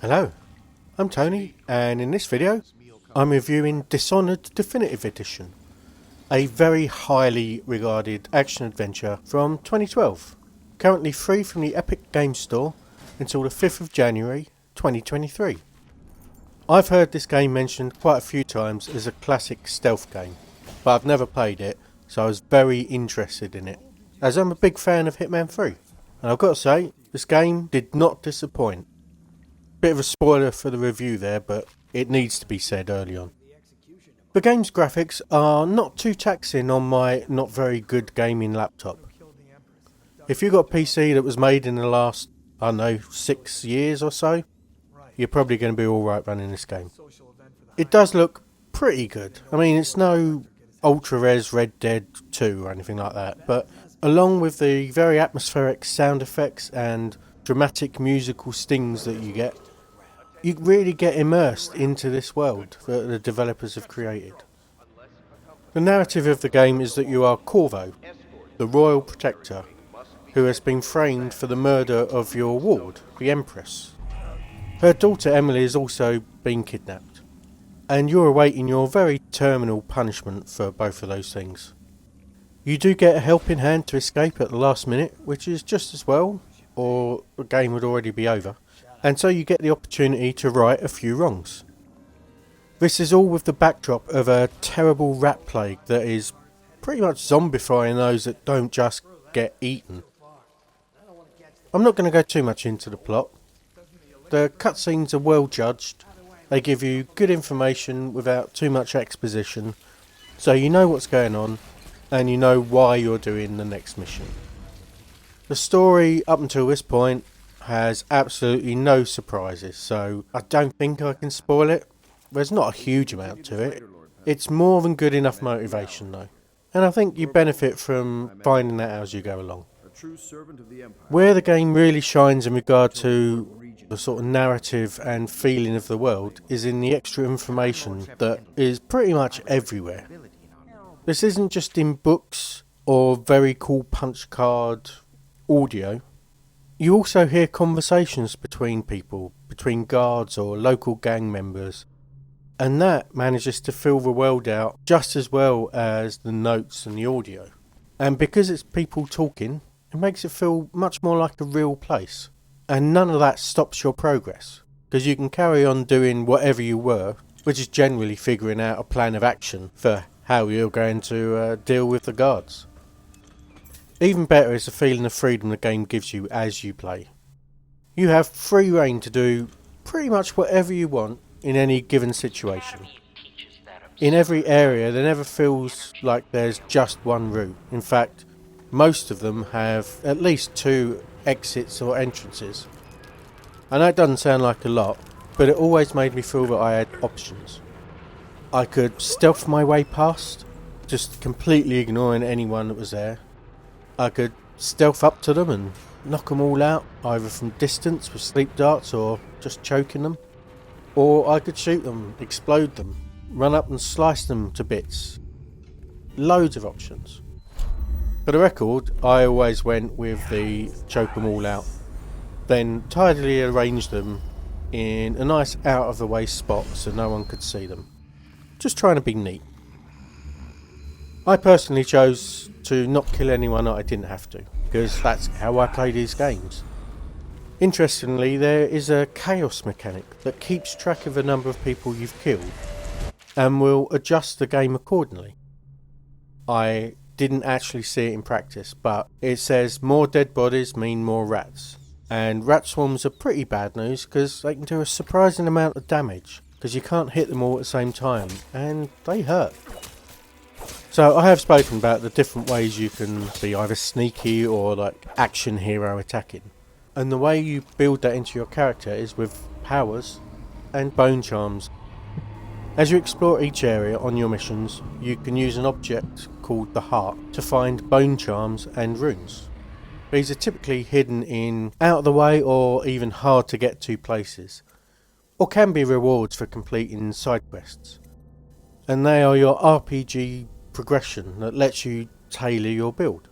Hello, I'm Tony, and in this video I'm reviewing Dishonored Definitive Edition, a very highly regarded action-adventure from 2012, currently free from the Epic Games Store until the 5th of January 2023. I've heard this game mentioned quite a few times as a classic stealth game, but I've never played it, so I was very interested in it, as I'm a big fan of Hitman 3, and I've got to say, this game did not disappoint. Bit of a spoiler for the review there, but it needs to be said early on. The game's graphics are not too taxing on my not very good gaming laptop. If you've got a PC that was made in the last, 6 years or so, you're probably going to be alright running this game. It does look pretty good. I mean, it's no ultra-res Red Dead 2 or anything like that, but along with the very atmospheric sound effects and dramatic musical stings that you get, you really get immersed into this world that the developers have created. The narrative of the game is that you are Corvo, the royal protector, who has been framed for the murder of your ward, the Empress. Her daughter Emily has also been kidnapped, and you're awaiting your very terminal punishment for both of those things. You do get a helping hand to escape at the last minute, which is just as well, or the game would already be over, and so you get the opportunity to right a few wrongs. This is all with the backdrop of a terrible rat plague that is pretty much zombifying those that don't just get eaten. I'm not going to go too much into the plot. The cutscenes are well judged, they give you good information without too much exposition, so you know what's going on and you know why you're doing the next mission. The story up until this point has absolutely no surprises, so I don't think I can spoil it. There's not a huge amount to it. It's more than good enough motivation though, and I think you benefit from finding that out as you go along. Where the game really shines in regard to the sort of narrative and feeling of the world is in the extra information that is pretty much everywhere. This isn't just in books or very cool punch card audio. You also hear conversations between people, between guards or local gang members, and that manages to fill the world out just as well as the notes and the audio. And because it's people talking, it makes it feel much more like a real place. And none of that stops your progress, because you can carry on doing whatever you were, which is generally figuring out a plan of action for how you're going to deal with the guards. Even better is the feeling of freedom the game gives you as you play. You have free rein to do pretty much whatever you want in any given situation. In every area there never feels like there's just one route. In fact, most of them have at least 2 exits or entrances. I know it doesn't sound like a lot, but it always made me feel that I had options. I could stealth my way past, just completely ignoring anyone that was there. I could stealth up to them and knock them all out, either from distance with sleep darts or just choking them. Or I could shoot them, explode them, run up and slice them to bits. Loads of options. For the record, I always went with the choke them all out, then tidily arrange them in a nice out of the way spot so no one could see them. Just trying to be neat. I personally chose to not kill anyone that I didn't have to, because that's how I play these games. Interestingly, there is a chaos mechanic that keeps track of the number of people you've killed and will adjust the game accordingly. I didn't actually see it in practice, but it says more dead bodies mean more rats, and rat swarms are pretty bad news because they can do a surprising amount of damage because you can't hit them all at the same time and they hurt. So I have spoken about the different ways you can be either sneaky or like action hero attacking. And the way you build that into your character is with powers and bone charms. As you explore each area on your missions, you can use an object called the Heart to find bone charms and runes. These are typically hidden in out of the way or even hard to get to places, or can be rewards for completing side quests. And they are your RPG progression that lets you tailor your build.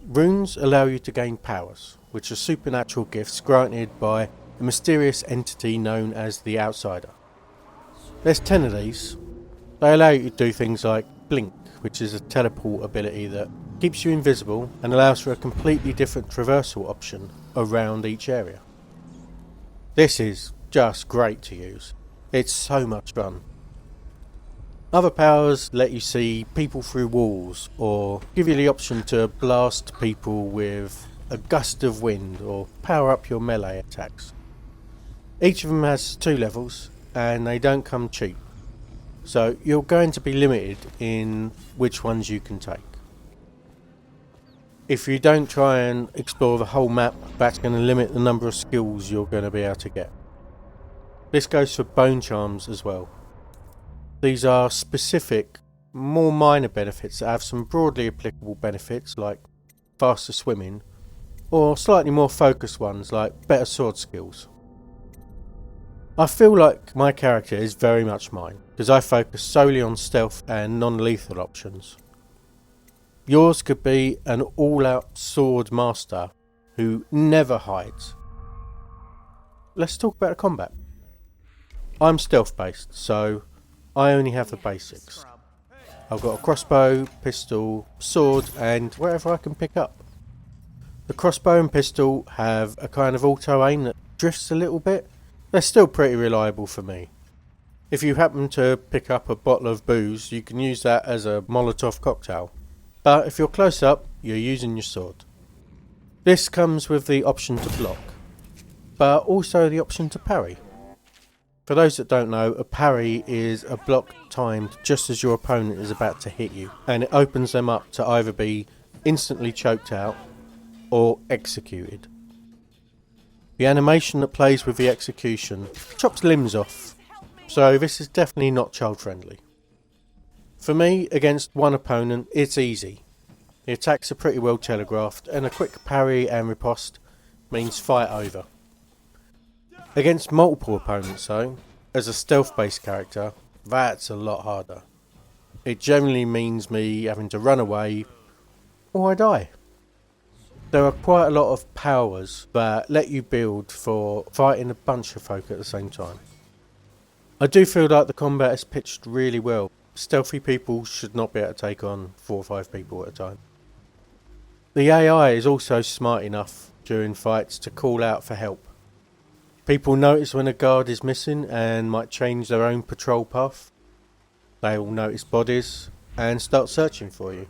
Runes allow you to gain powers, which are supernatural gifts granted by a mysterious entity known as the Outsider. There's 10 of these. They allow you to do things like blink, which is a teleport ability that keeps you invisible and allows for a completely different traversal option around each area. This is just great to use. It's so much fun. Other powers let you see people through walls, or give you the option to blast people with a gust of wind, or power up your melee attacks. Each of them has 2 levels, and they don't come cheap, so you're going to be limited in which ones you can take. If you don't try and explore the whole map, that's going to limit the number of skills you're going to be able to get. This goes for bone charms as well. These are specific, more minor benefits that have some broadly applicable benefits like faster swimming, or slightly more focused ones like better sword skills. I feel like my character is very much mine, because I focus solely on stealth and non-lethal options. Yours could be an all-out sword master who never hides. Let's talk about the combat. I'm stealth based, so I only have the basics. I've got a crossbow, pistol, sword, and whatever I can pick up. The crossbow and pistol have a kind of auto aim that drifts a little bit. They're still pretty reliable for me. If you happen to pick up a bottle of booze, you can use that as a Molotov cocktail. But if you're close up, you're using your sword. This comes with the option to block, but also the option to parry. For those that don't know, a parry is a block timed just as your opponent is about to hit you, and it opens them up to either be instantly choked out or executed. The animation that plays with the execution chops limbs off, so this is definitely not child friendly. For me, against one opponent, it's easy. The attacks are pretty well telegraphed, and a quick parry and riposte means fight over. Against multiple opponents though, as a stealth based character, that's a lot harder. It generally means me having to run away, or I die. There are quite a lot of powers that let you build for fighting a bunch of folk at the same time. I do feel like the combat is pitched really well. Stealthy people should not be able to take on 4 or 5 people at a time. The AI is also smart enough during fights to call out for help. People notice when a guard is missing and might change their own patrol path. They will notice bodies and start searching for you.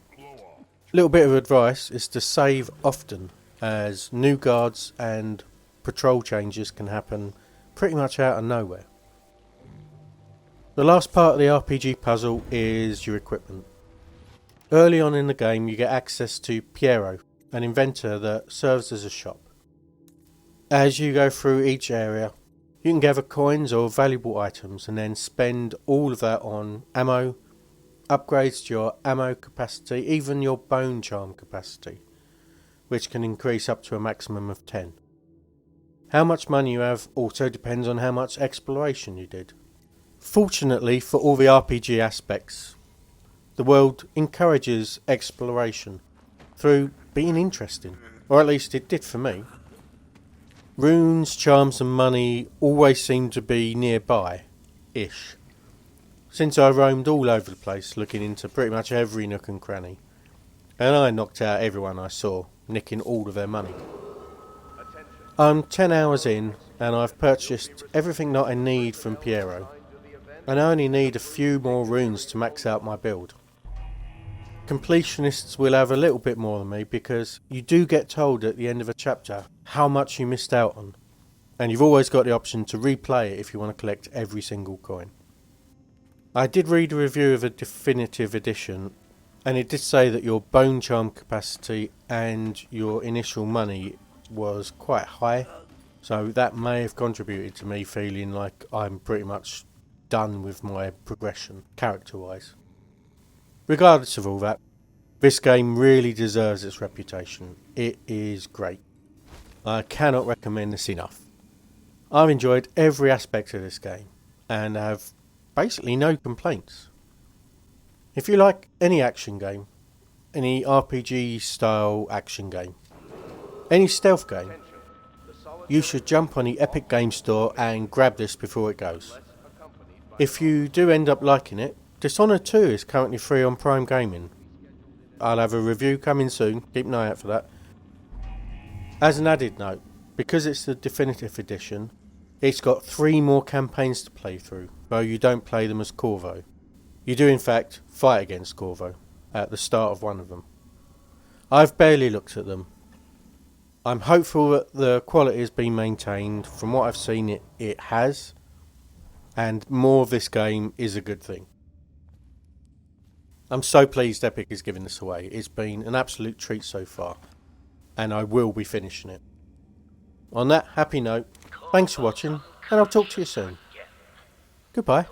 Little bit of advice is to save often, as new guards and patrol changes can happen pretty much out of nowhere. The last part of the RPG puzzle is your equipment. Early on in the game you get access to Piero, an inventor that serves as a shop. As you go through each area, you can gather coins or valuable items and then spend all of that on ammo, upgrades to your ammo capacity, even your bone charm capacity, which can increase up to a maximum of 10. How much money you have also depends on how much exploration you did. Fortunately for all the RPG aspects, the world encourages exploration through being interesting, or at least it did for me. Runes, charms and money always seem to be nearby-ish. Since I roamed all over the place looking into pretty much every nook and cranny, and I knocked out everyone I saw, nicking all of their money. I'm 10 hours in and I've purchased everything that I need from Piero, and I only need a few more runes to max out my build. Completionists will have a little bit more than me because you do get told at the end of a chapter how much you missed out on, and you've always got the option to replay it if you want to collect every single coin. I did read a review of a definitive edition, and it did say that your bone charm capacity and your initial money was quite high, so that may have contributed to me feeling like I'm pretty much done with my progression character wise. Regardless of all that, this game really deserves its reputation. It is great. I cannot recommend this enough. I've enjoyed every aspect of this game and have basically no complaints. If you like any action game, any RPG style action game, any stealth game, you should jump on the Epic Game Store and grab this before it goes. If you do end up liking it, Dishonored 2 is currently free on Prime Gaming. I'll have a review coming soon, keep an eye out for that. As an added note, because it's the definitive edition, it's got 3 more campaigns to play through, though you don't play them as Corvo. You do in fact fight against Corvo at the start of one of them. I've barely looked at them. I'm hopeful that the quality has been maintained. From what I've seen, it has, and more of this game is a good thing. I'm so pleased Epic is giving this away. It's been an absolute treat so far, and I will be finishing it. On that happy note, thanks for watching, and I'll talk to you soon. Goodbye.